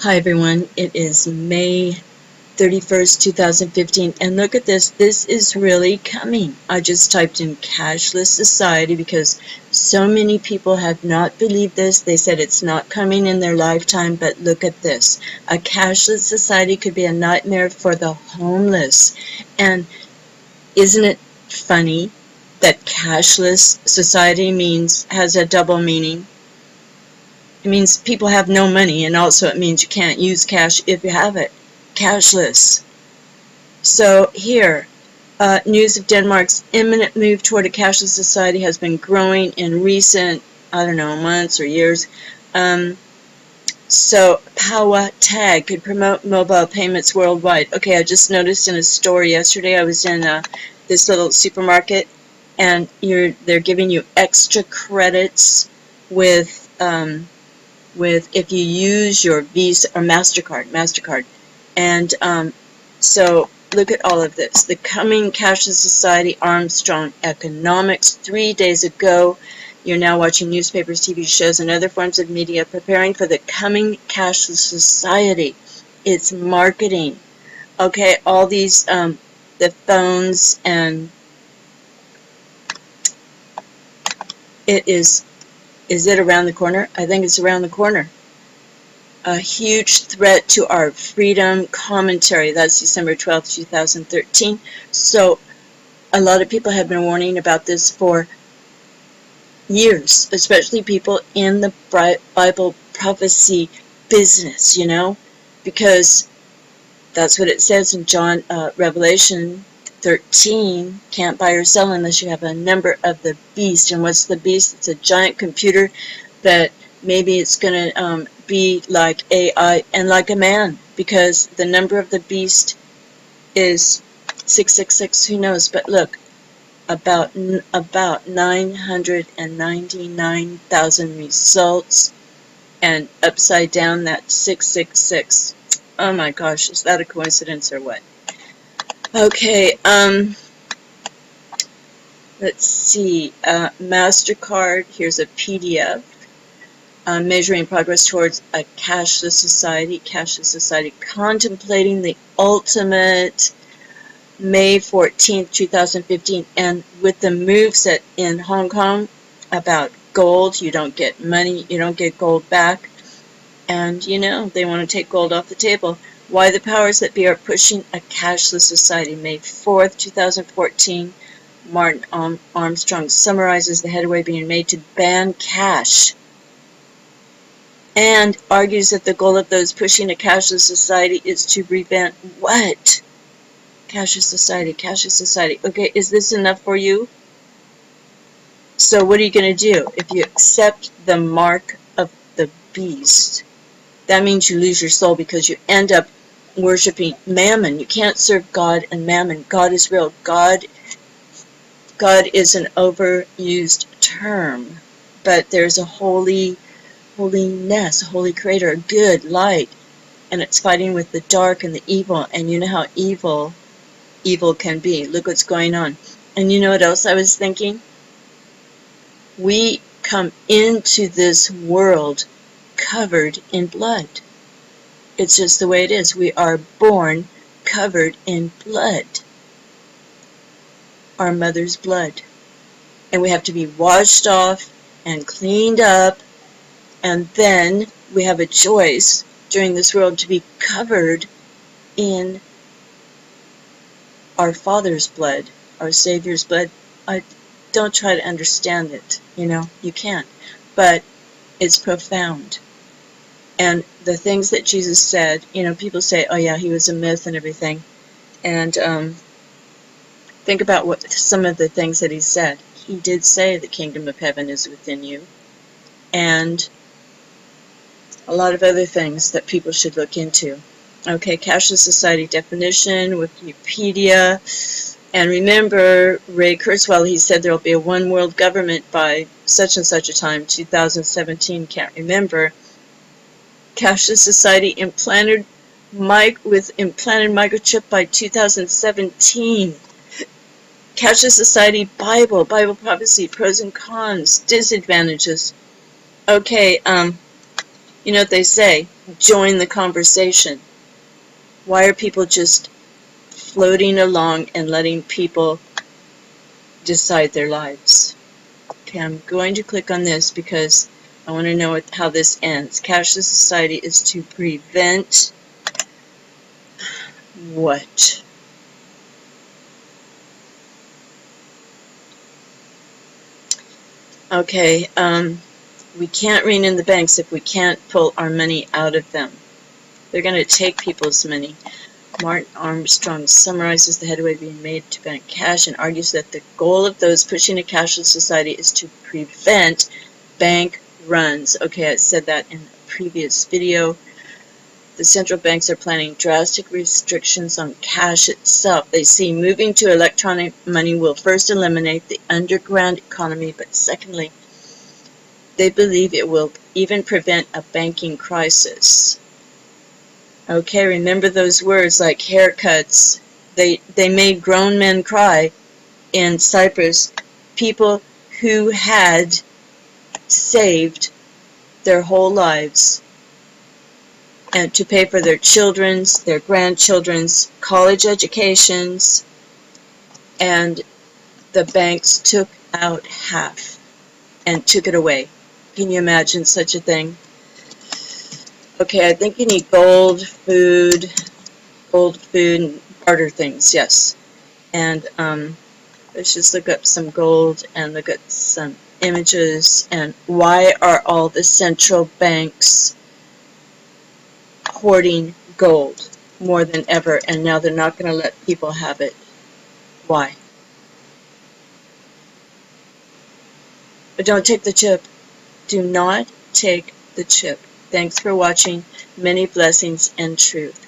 Hi everyone, it is May 31st, 2015, and look at this. This is really coming. I just typed in cashless society because so many people have not believed this. They said it's not coming in their lifetime, but look at this. A cashless society could be a nightmare for the homeless. And isn't it funny that cashless society has a double meaning? It means people have no money, and also it means you can't use cash if you have it. Cashless. So here, news of Denmark's imminent move toward a cashless society has been growing in recent, months or years. So Power Tag could promote mobile payments worldwide. Okay, I just noticed in a store yesterday, I was in this little supermarket, and they're giving you extra credits with if you use your Visa or MasterCard. And so look at all of this. The coming cashless society, Armstrong Economics. 3 days ago, you're now watching newspapers, TV shows, and other forms of media preparing for the coming cashless society. It's marketing. Okay, all these, the phones, and is it around the corner? I think it's around the corner. A huge threat to our freedom commentary. That's December 12th, 2013. So a lot of people have been warning about this for years, especially people in the Bible prophecy business, because that's what it says in Revelation 13, can't buy or sell unless you have a number of the beast. And what's the beast? It's a giant computer that maybe it's going to be like AI and like a man, because the number of the beast is 666. Who knows? But look, about 999,000 results, and upside down that 666. Oh my gosh, is that a coincidence or what? Okay, let's see. MasterCard, here's a PDF. Measuring progress towards a cashless society. Cashless society contemplating the ultimate. May 14th, 2015. And with the moves in Hong Kong about gold, you don't get money, you don't get gold back. And, they want to take gold off the table. Why the powers that be are pushing a cashless society. May 4th, 2014. Martin Armstrong summarizes the headway being made to ban cash, and argues that the goal of those pushing a cashless society is to prevent what? Cashless society, cashless society. Okay, is this enough for you? So what are you going to do? If you accept the mark of the beast, that means you lose your soul, because you end up worshiping mammon. You can't serve God and mammon. God is real. God is an overused term, but there's a holiness, a holy creator, a good light, and it's fighting with the dark and the evil. And you know how evil can be. Look what's going on. And you know what else I was thinking? We come into this world covered in blood. It's just the way it is. We are born covered in blood. Our mother's blood. And we have to be washed off and cleaned up. And then we have a choice during this world to be covered in our Father's blood, our Savior's blood. Don't try to understand it, you can't. But it's profound. And the things that Jesus said, people say, oh yeah, he was a myth and everything. And think about what some of the things that he said. He did say the kingdom of heaven is within you. And a lot of other things that people should look into. Okay, cashless society definition, Wikipedia. And remember, Ray Kurzweil, he said there will be a one world government by such and such a time, 2017, can't remember. Cashless society implanted microchip by 2017. Cashless society, Bible prophecy, pros and cons, disadvantages. Okay, You know what they say, join the conversation. Why are people just floating along and letting people decide their lives? Okay, I'm going to click on this because I want to know how this ends. Cashless society is to prevent what? Okay, we can't rein in the banks if we can't pull our money out of them. They're going to take people's money. Martin Armstrong summarizes the headway being made to ban cash and argues that the goal of those pushing a cashless society is to prevent bank runs. Okay, I said that in a previous video. The central banks are planning drastic restrictions on cash itself. They see moving to electronic money will first eliminate the underground economy, but secondly, they believe it will even prevent a banking crisis. Okay, remember those words like haircuts. They made grown men cry in Cyprus. People who had saved their whole lives and to pay for their children's, their grandchildren's college educations, and the banks took out half and took it away. Can you imagine such a thing? Okay, I think you need gold, food, and barter things, yes. And let's just look up some gold and look at some images. And why are all the central banks hoarding gold more than ever, and now they're not going to let people have it? Why? But don't take the chip. Do not take the chip. Thanks for watching. Many blessings and truth.